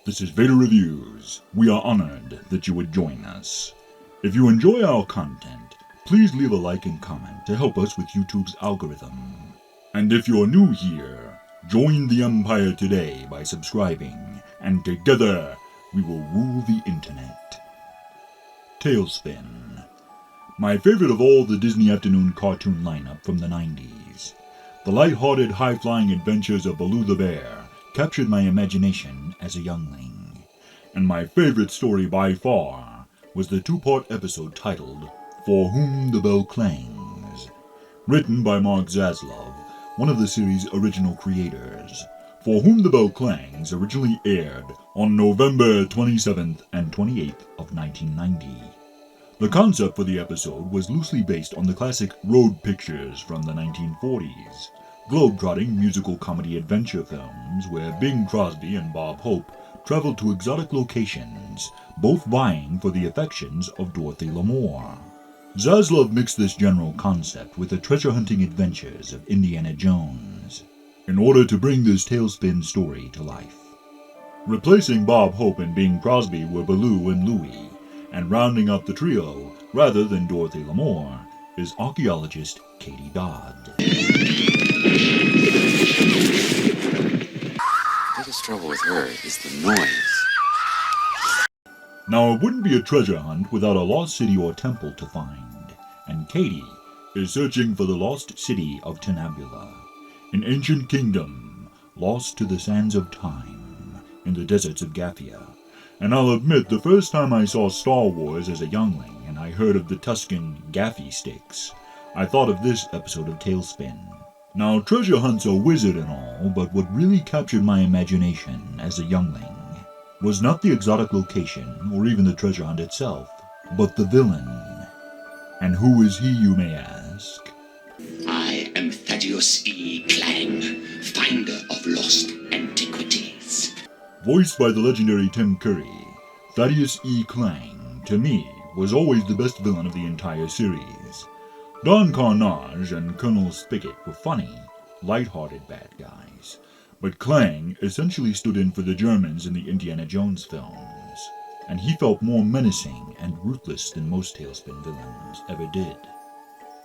this is Vader Reviews. We are honored that you would join us. If you enjoy our content, please leave a like and comment to help us with YouTube's algorithm. And if you're new here, join the Empire today by subscribing, and together we will rule the internet. TailSpin. My favorite of all the Disney afternoon cartoon lineup from the 90s. The light-hearted, high-flying adventures of Baloo the Bear captured my imagination as a youngling. And my favorite story by far was the two-part episode titled For Whom the Bell Klangs. Written by Mark Zaslav, one of the series' original creators. For Whom the Bell Klangs originally aired on November 27th and 28th of 1990. The concept for the episode was loosely based on the classic road pictures from the 1940s, globe-trotting musical comedy adventure films where Bing Crosby and Bob Hope traveled to exotic locations, both vying for the affections of Dorothy Lamour. Zaslav mixed this general concept with the treasure-hunting adventures of Indiana Jones in order to bring this TailSpin story to life. Replacing Bob Hope and Bing Crosby were Baloo and Louie, and rounding up the trio, rather than Dorothy Lamour, is archaeologist Katie Dodd. The biggest trouble with her is the noise. Now, it wouldn't be a treasure hunt without a lost city or temple to find, and Katie is searching for the lost city of Tabula, an ancient kingdom lost to the sands of time in the deserts of Gaffia. And I'll admit, the first time I saw Star Wars as a youngling and I heard of the Tuscan Gaffy sticks, I thought of this episode of TailSpin. Now, treasure hunts are wizard and all, but what really captured my imagination as a youngling was not the exotic location or even the treasure hunt itself, but the villain. And who is he, you may ask? I am Thaddeus E. Clang, finder of Lost Antiquities. Voiced by the legendary Tim Cury, Thaddeus E. Clang, to me, was always the best villain of the entire series. Don Carnage and Colonel Spigot were funny, light-hearted bad guys, but Clang essentially stood in for the Germans in the Indiana Jones films, and he felt more menacing and ruthless than most TailSpin villains ever did.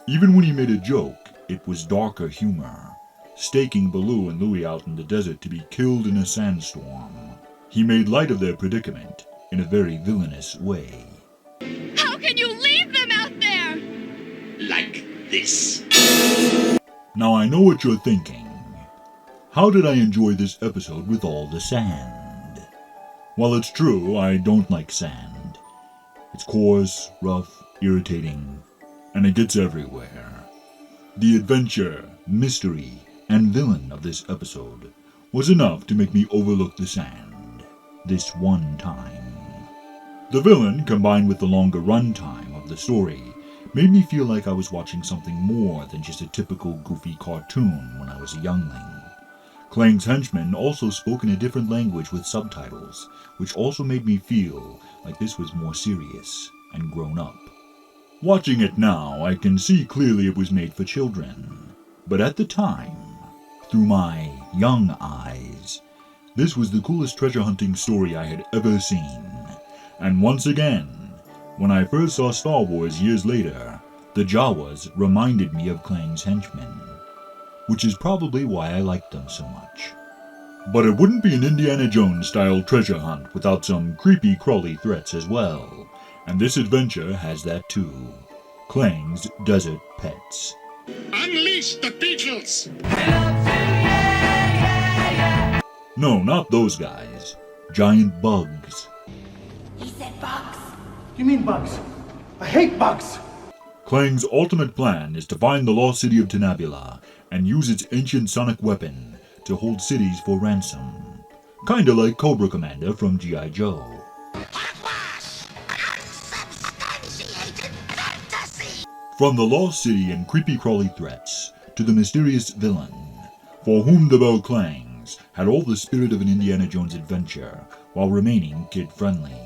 Even when he made a joke, it was darker humor, staking Baloo and Louie out in the desert to be killed in a sandstorm. He made light of their predicament in a very villainous way. How can you leave them out there? Like this. Now I know what you're thinking. How did I enjoy this episode with all the sand? Well, it's true, I don't like sand. It's coarse, rough, irritating, and it gets everywhere. The adventure, mystery, and villain of this episode was enough to make me overlook the sand, this one time. The villain, combined with the longer runtime of the story, made me feel like I was watching something more than just a typical goofy cartoon when I was a youngling. Klang's henchmen also spoke in a different language with subtitles, which also made me feel like this was more serious and grown up. Watching it now, I can see clearly it was made for children, but at the time, through my young eyes, this was the coolest treasure hunting story I had ever seen. And once again, when I first saw Star Wars years later, the Jawas reminded me of Klang's henchmen, which is probably why I liked them so much. But it wouldn't be an Indiana Jones-style treasure hunt without some creepy crawly threats as well, and this adventure has that too. Klang's Desert Pets. Unleash the Beatles! No, not those guys. Giant bugs. He said bugs. You mean bugs? I hate bugs! Klang's ultimate plan is to find the lost city of Tabula and use its ancient sonic weapon to hold cities for ransom. Kinda like Cobra Commander from G.I. Joe. From the lost city and creepy crawly threats to the mysterious villain, For Whom the Bell Klangs had all the spirit of an Indiana Jones adventure while remaining kid-friendly.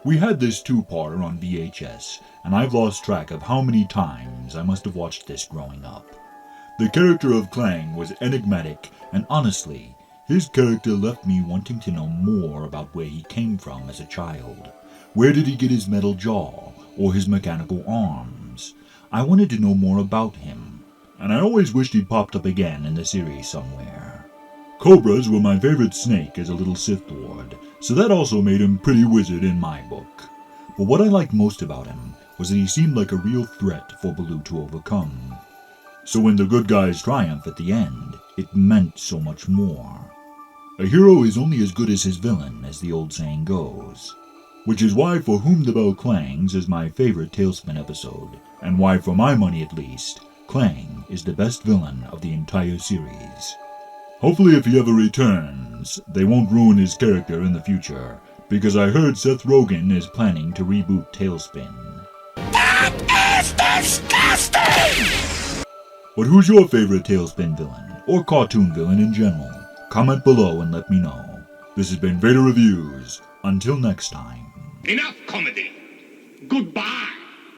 We had this two-parter on VHS, and I've lost track of how many times I must have watched this growing up. The character of Clang was enigmatic and honestly His character left me wanting to know more about where he came from as a child. Where did he get his metal jaw, or his mechanical arms? I wanted to know more about him, and I always wished he'd popped up again in the series somewhere. Cobras were my favorite snake as a little Sith Lord, so that also made him pretty wizard in my book. But what I liked most about him was that he seemed like a real threat for Baloo to overcome. So when the good guys triumph at the end, it meant so much more. A hero is only as good as his villain, as the old saying goes. Which is why For Whom the Bell Klangs is my favorite TailSpin episode, and why, for my money at least, Clang is the best villain of the entire series. Hopefully if he ever returns, they won't ruin his character in the future, because I heard Seth Rogen is planning to reboot TailSpin. That is disgusting! But who's your favorite TailSpin villain, or cartoon villain in general? Comment below and let me know. This has been Vader Reviews. Until next time. Enough comedy. Goodbye.